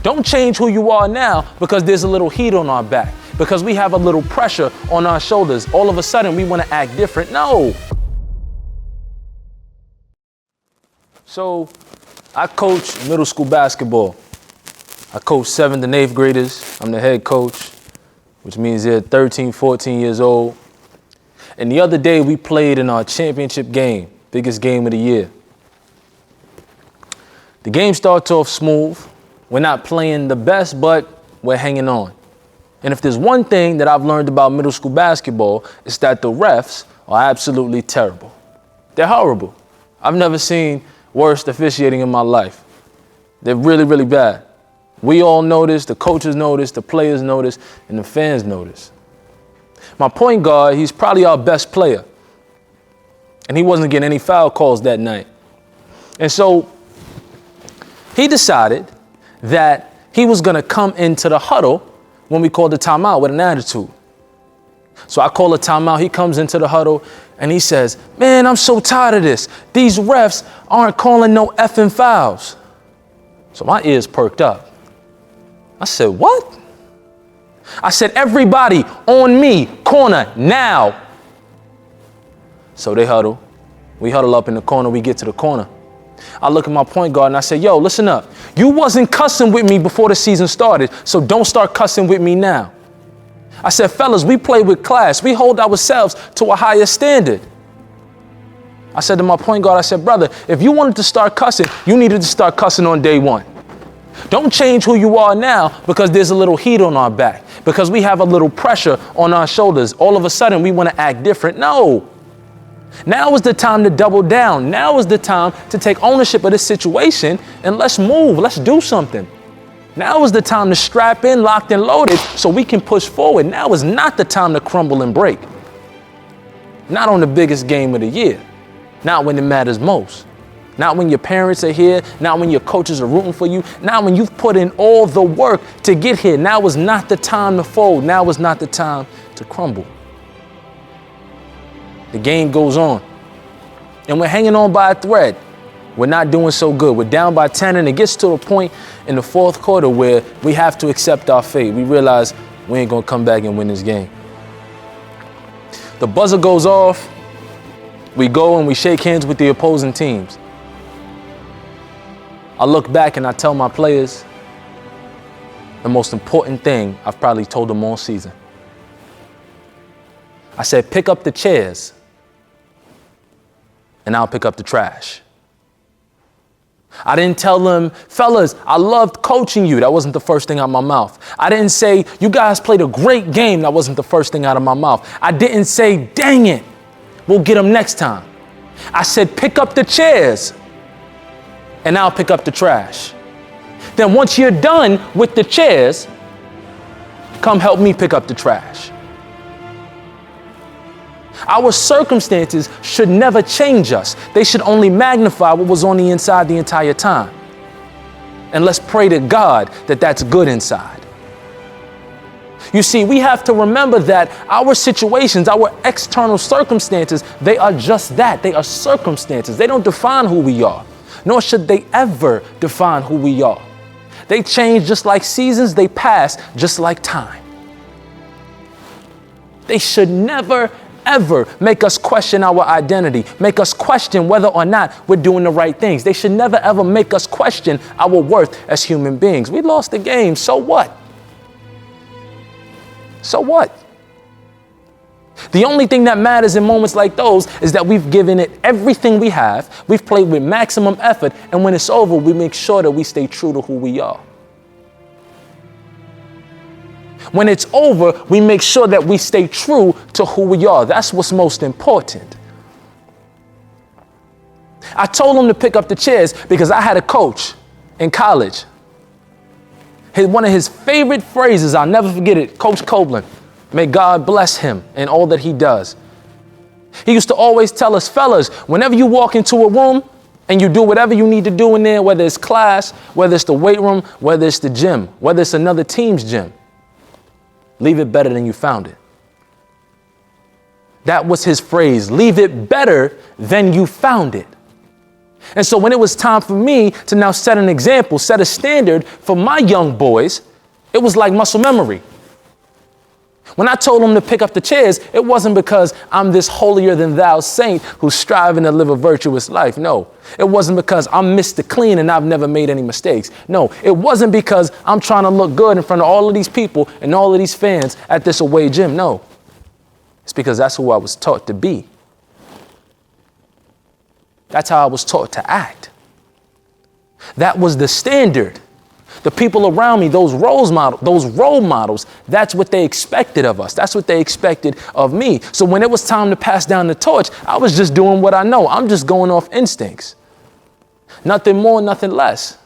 Don't change who you are now because there's a little heat on our back, because we have a little pressure on our shoulders. All of a sudden, we want to act different. No. So I coach middle school basketball. I coach 7th and 8th graders. I'm the head coach, which means they're 13, 14 years old. And the other day we played in our championship game, biggest game of the year. The game starts off smooth. We're not playing the best, but we're hanging on. And if there's one thing that I've learned about middle school basketball, it's that the refs are absolutely terrible. They're horrible. I've never seen worse officiating in my life. They're really, really bad. We all notice, the coaches notice, the players notice, and the fans notice. My point guard, he's probably our best player. And he wasn't getting any foul calls that night. And so he decided that he was going to come into the huddle when we called the timeout with an attitude. So I call a timeout. He comes into the huddle and he says, "Man, I'm so tired of this. These refs aren't calling no effing fouls." So my ears perked up. I said, "What?" I said, "Everybody on me, corner now." So they huddle. We huddle up in the corner. We get to the corner. I look at my point guard and I say, "Yo, listen up. You wasn't cussing with me before the season started, so don't start cussing with me now." I said, "Fellas, we play with class. We hold ourselves to a higher standard." I said to my point guard, I said, "Brother, if you wanted to start cussing, you needed to start cussing on day one. Don't change who you are now because there's a little heat on our back, because we have a little pressure on our shoulders. All of a sudden, we want to act different. No. Now is the time to double down. Now is the time to take ownership of this situation and let's move. Let's do something. Now is the time to strap in, locked and loaded, so we can push forward. Now is not the time to crumble and break. Not on the biggest game of the year. Not when it matters most. Not when your parents are here. Not when your coaches are rooting for you. Not when you've put in all the work to get here. Now is not the time to fold. Now is not the time to crumble. The game goes on. And we're hanging on by a thread. We're not doing so good. We're down by 10, and it gets to a point in the fourth quarter where we have to accept our fate. We realize we ain't going to come back and win this game. The buzzer goes off. We go and we shake hands with the opposing teams. I look back and I tell my players the most important thing I've probably told them all season. I said, pick up the chairs and I'll pick up the trash. I didn't tell them, fellas, I loved coaching you. That wasn't the first thing out of my mouth. I didn't say, you guys played a great game. That wasn't the first thing out of my mouth. I didn't say, dang it, we'll get them next time. I said, pick up the chairs and I'll pick up the trash. Then once you're done with the chairs, come help me pick up the trash. Our circumstances should never change us. They should only magnify what was on the inside the entire time. And let's pray to God that that's good inside. You see, we have to remember that our situations, our external circumstances, they are just that. They are circumstances. They don't define who we are, nor should they ever define who we are. They change just like seasons. They pass just like time. They should never ever make us question our identity, make us question whether or not we're doing the right things. They should never ever make us question our worth as human beings. We lost the game, so what? So what? The only thing that matters in moments like those is that we've given it everything we have, we've played with maximum effort, and when it's over, we make sure that we stay true to who we are. When it's over, we make sure that we stay true to who we are. That's what's most important. I told him to pick up the chairs because I had a coach in college. One of his favorite phrases, I'll never forget it, Coach Copeland. May God bless him and all that he does. He used to always tell us, fellas, whenever you walk into a room and you do whatever you need to do in there, whether it's class, whether it's the weight room, whether it's the gym, whether it's another team's gym, leave it better than you found it. That was his phrase. Leave it better than you found it. And so when it was time for me to now set an example, set a standard for my young boys, it was like muscle memory. When I told them to pick up the chairs, it wasn't because I'm this holier than thou saint who's striving to live a virtuous life. No, it wasn't because I'm Mr. Clean and I've never made any mistakes. No, it wasn't because I'm trying to look good in front of all of these people and all of these fans at this away gym. No, it's because that's who I was taught to be. That's how I was taught to act. That was the standard. The people around me, those role models, that's what they expected of us. That's what they expected of me. So when it was time to pass down the torch, I was just doing what I know. I'm just going off instincts. Nothing more, nothing less.